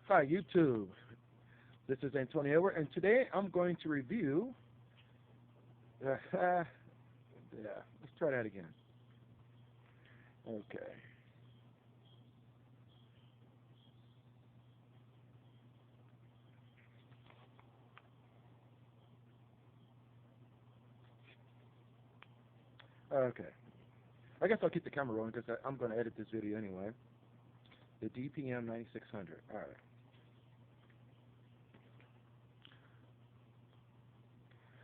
Hi, YouTube. This is Antonio, and today I'm going to review. Yeah, let's try that again. Okay. Okay. I guess I'll keep the camera rolling because I'm going to edit this video anyway. The DPM 9600. All right.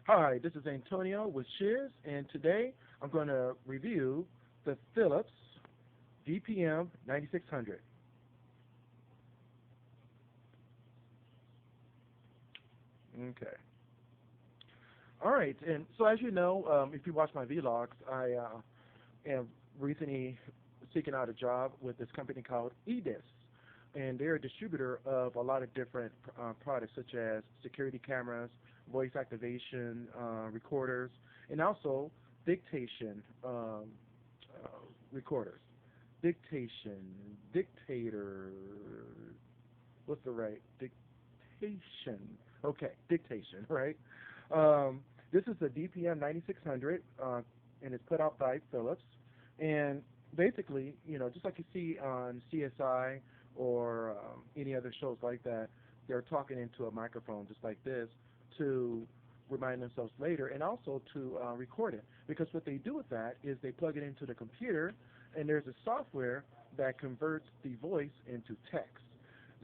Hi, this is Antonio with sHiZ, and today I'm going to review the Philips DPM 9600. Okay. All right, and so as you know, if you watch my vlogs, I am recently seeking out a job with this company called eDis, and they're a distributor of a lot of different products such as security cameras, voice activation recorders, and also dictation recorders. Dictation, dictator, what's the right? Dictation. Okay, dictation, right? This is the DPM 9600, and it's put out by Philips. And basically, just like you see on CSI or any other shows like that, they're talking into a microphone just like this to remind themselves later and also to record it. Because what they do with that is they plug it into the computer, and there's a software that converts the voice into text.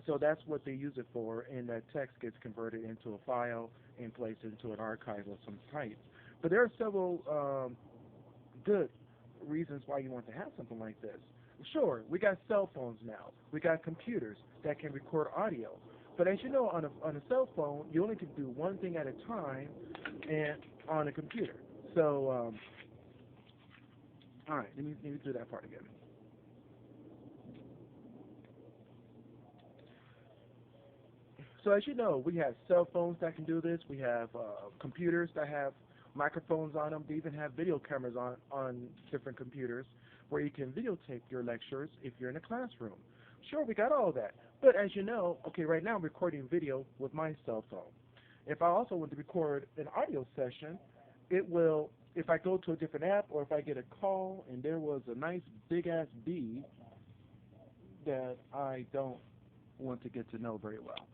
So that's what they use it for, and that text gets converted into a file and placed into an archive of some type. But there are several good reasons why you want to have something like this. Sure, we got cell phones now. We got computers that can record audio. But as you know, on a cell phone, you only can do one thing at a time, and on a computer. So, all right, let me do that part again. So as you know, we have cell phones that can do this. We have computers that have microphones on them. They even have video cameras on different computers where you can videotape your lectures if you're in a classroom. Sure, we got all that. But as you know, okay, right now I'm recording video with my cell phone. If I also want to record an audio session, it will, if I go to a different app or if I get a call and there was a nice big-ass bee that I don't want to get to know very well.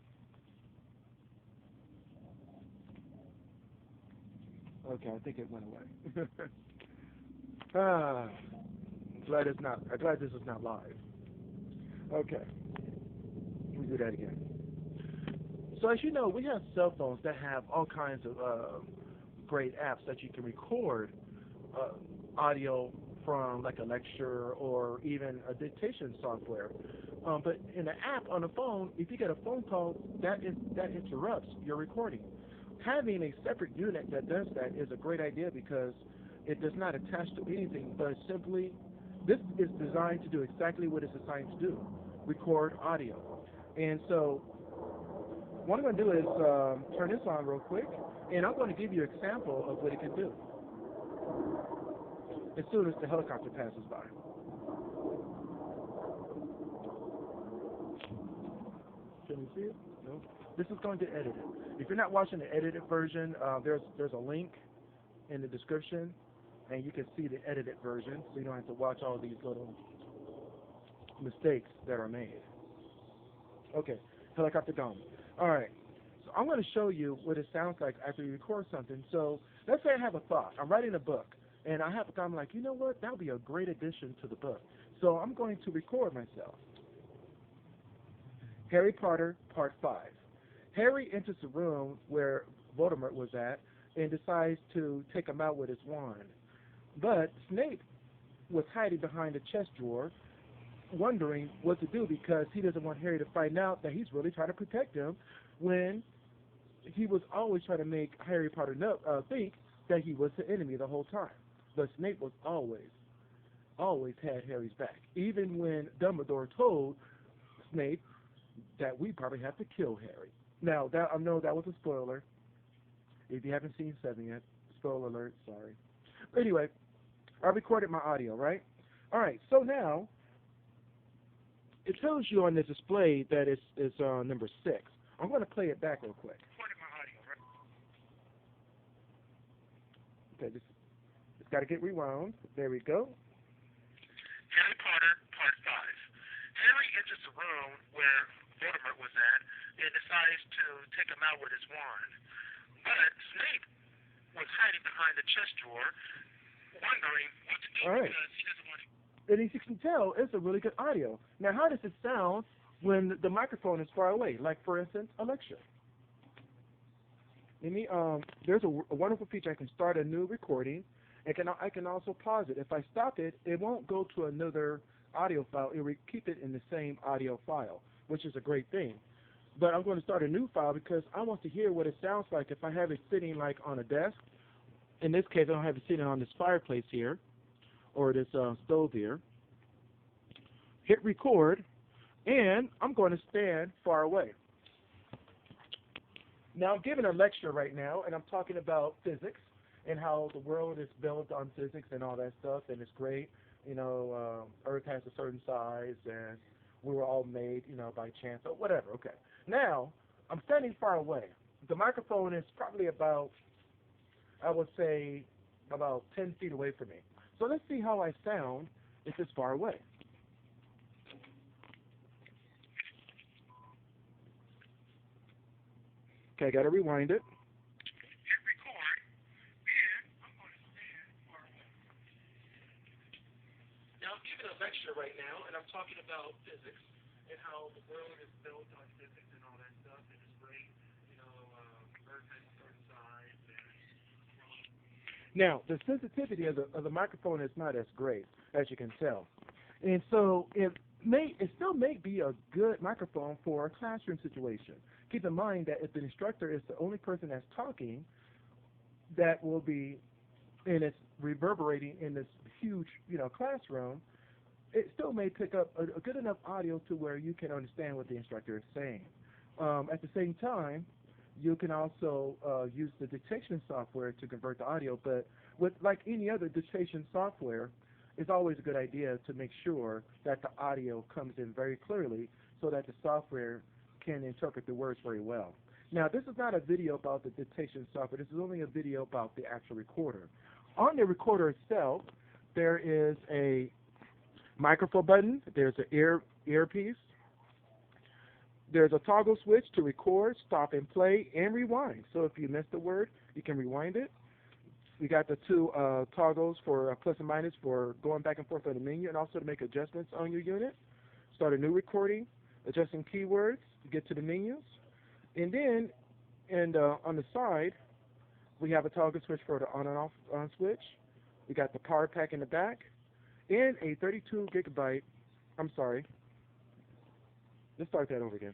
Okay, I think it went away. ah, glad this is not live. Okay, let me do that again. So as you know, we have cell phones that have all kinds of great apps that you can record audio from, like a lecture or even a dictation software. But in an app on the phone, if you get a phone call, that interrupts your recording. Having a separate unit that does that is a great idea because it does not attach to anything, but simply, this is designed to do exactly what it's designed to do, record audio. And so what I'm going to do is turn this on real quick, and I'm going to give you an example of what it can do as soon as the helicopter passes by. Can you see it? No? This is going to edit it. If you're not watching the edited version, there's a link in the description, and you can see the edited version, so you don't have to watch all these little mistakes that are made. Okay, helicopter gone. All right, so I'm going to show you what it sounds like after you record something. So let's say I have a thought. I'm writing a book, and I have a thought. I'm like, you know what? That would be a great addition to the book. So I'm going to record myself. Harry Potter, Part 5. Harry enters the room where Voldemort was at and decides to take him out with his wand. But Snape was hiding behind a chest drawer, wondering what to do because he doesn't want Harry to find out that he's really trying to protect him when he was always trying to make Harry Potter think that he was the enemy the whole time. But Snape was always had Harry's back. Even when Dumbledore told Snape that we probably have to kill Harry. Now, I know that was a spoiler. If you haven't seen 7 yet, spoiler alert, sorry. But anyway, I recorded my audio, right? All right, so now it tells you on the display that it's number 6. I'm going to play it back real quick. Okay, it's got to get rewound. There we go. Harry Potter, Part 5. Harry enters the room where Voldemort was at and decides to take him out with his wand. But Snape was hiding behind the chest drawer, wondering what to do because he doesn't want to. And as you can tell, it's a really good audio. Now, how does it sound when the microphone is far away? Like, for instance, a lecture. There's a wonderful feature. I can start a new recording, and I can also pause it. If I stop it, it won't go to another audio file. It will keep it in the same audio file, which is a great thing. But I'm going to start a new file because I want to hear what it sounds like if I have it sitting like on a desk. In this case, I don't have it sitting on this fireplace here or this stove here. Hit record, and I'm going to stand far away. Now, I'm giving a lecture right now, and I'm talking about physics and how the world is built on physics and all that stuff, and it's great. Earth has a certain size, and we were all made, by chance, or whatever. Okay. Now, I'm standing far away. The microphone is probably about, I would say, about 10 feet away from me. So let's see how I sound if it's far away. Okay, I got to rewind it. Hit record, and I'm going to stand far away. Now, I'm giving a lecture right now, and I'm talking about physics and how the world is built on physics and all that stuff, and it's great. Earth has a certain size. Now, the sensitivity of the microphone is not as great, as you can tell. And so it still may be a good microphone for a classroom situation. Keep in mind that if the instructor is the only person that's talking, that will be, and it's reverberating in this huge, classroom, it still may pick up a good enough audio to where you can understand what the instructor is saying. At the same time, you can also use the dictation software to convert the audio, but like any other dictation software, it's always a good idea to make sure that the audio comes in very clearly so that the software can interpret the words very well. Now, this is not a video about the dictation software. This is only a video about the actual recorder. On the recorder itself, there is a microphone button. There's an earpiece. There's a toggle switch to record, stop and play, and rewind. So if you missed a word, you can rewind it. We got the two toggles for plus and minus for going back and forth on the menu, and also to make adjustments on your unit. Start a new recording, adjusting keywords to get to the menus. And then on the side, we have a toggle switch for the on and off switch. We got the power pack in the back, and a 32 gigabyte, let's start that over again.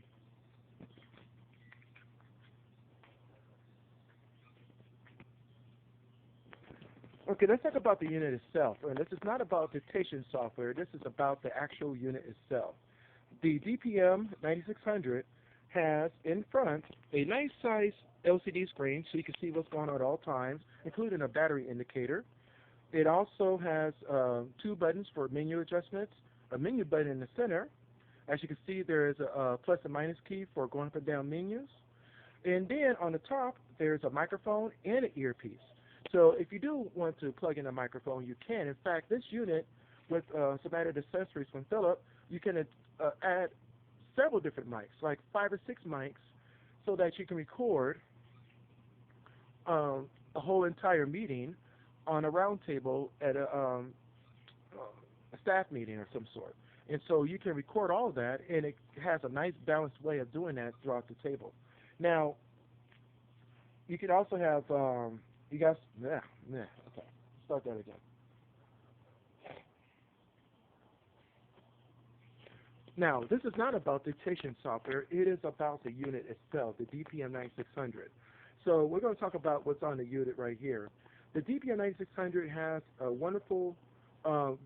Okay, let's talk about the unit itself. And this is not about dictation software. This is about the actual unit itself. The DPM 9600 has in front a nice size LCD screen so you can see what's going on at all times, including a battery indicator. It also has two buttons for menu adjustments, a menu button in the center. As you can see, there is a plus and minus key for going up and down menus. And then on the top, there's a microphone and an earpiece. So if you do want to plug in a microphone, you can. In fact, this unit, with some added accessories from Philips, you can add several different mics, like 5 or 6 mics, so that you can record a whole entire meeting on a round table at a staff meeting or some sort. And so you can record all of that, and it has a nice balanced way of doing that throughout the table. Now, you can also have, okay, start that again. Now, this is not about dictation software. It is about the unit itself, the DPM 9600. So we're going to talk about what's on the unit right here. The DPM 9600 has a wonderful,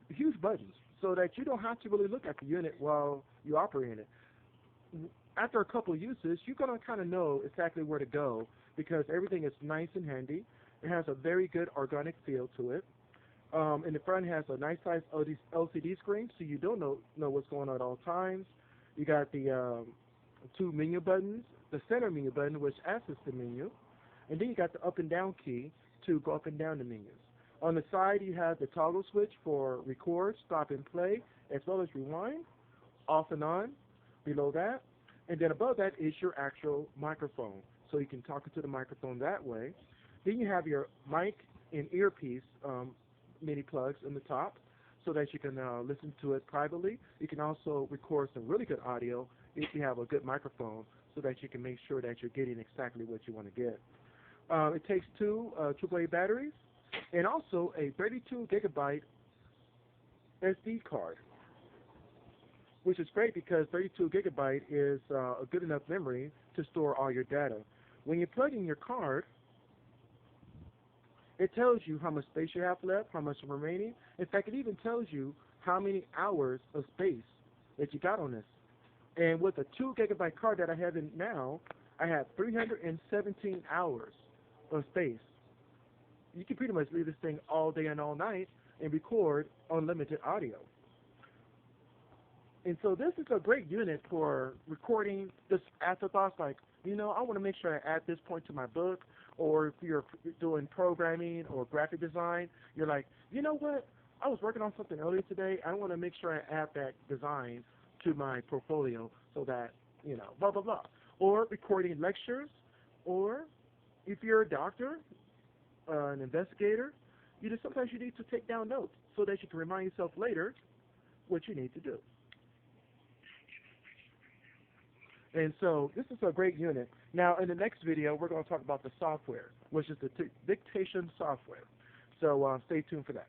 huge buttons, so that you don't have to really look at the unit while you operate it. After a couple of uses, you're going to kind of know exactly where to go because everything is nice and handy. It has a very good organic feel to it. In the front has a nice size LCD screen, so you don't know what's going on at all times. You got the two menu buttons, the center menu button, which accesses the menu, and then you got the up and down key to go up and down the menus. On the side, you have the toggle switch for record, stop, and play, as well as rewind, off and on, below that. And then above that is your actual microphone, so you can talk into the microphone that way. Then you have your mic and earpiece mini plugs in the top, so that you can listen to it privately. You can also record some really good audio if you have a good microphone, so that you can make sure that you're getting exactly what you want to get. It takes two AAA batteries and also a 32 gigabyte SD card, which is great because 32 gigabyte is a good enough memory to store all your data. When you plug in your card, it tells you how much space you have left, how much remaining. In fact, it even tells you how many hours of space that you got on this. And with a 2 gigabyte card that I have in now, I have 317 hours of space. You can pretty much leave this thing all day and all night and record unlimited audio. And so this is a great unit for recording just afterthoughts like, I want to make sure I add this point to my book, or if you're doing programming or graphic design, you're like, you know what, I was working on something earlier today, I want to make sure I add that design to my portfolio so that, blah, blah, blah. Or recording lectures, or if you're a doctor, an investigator, sometimes you need to take down notes so that you can remind yourself later what you need to do. And so this is a great unit. Now, in the next video, we're going to talk about the software, which is the dictation software. So stay tuned for that.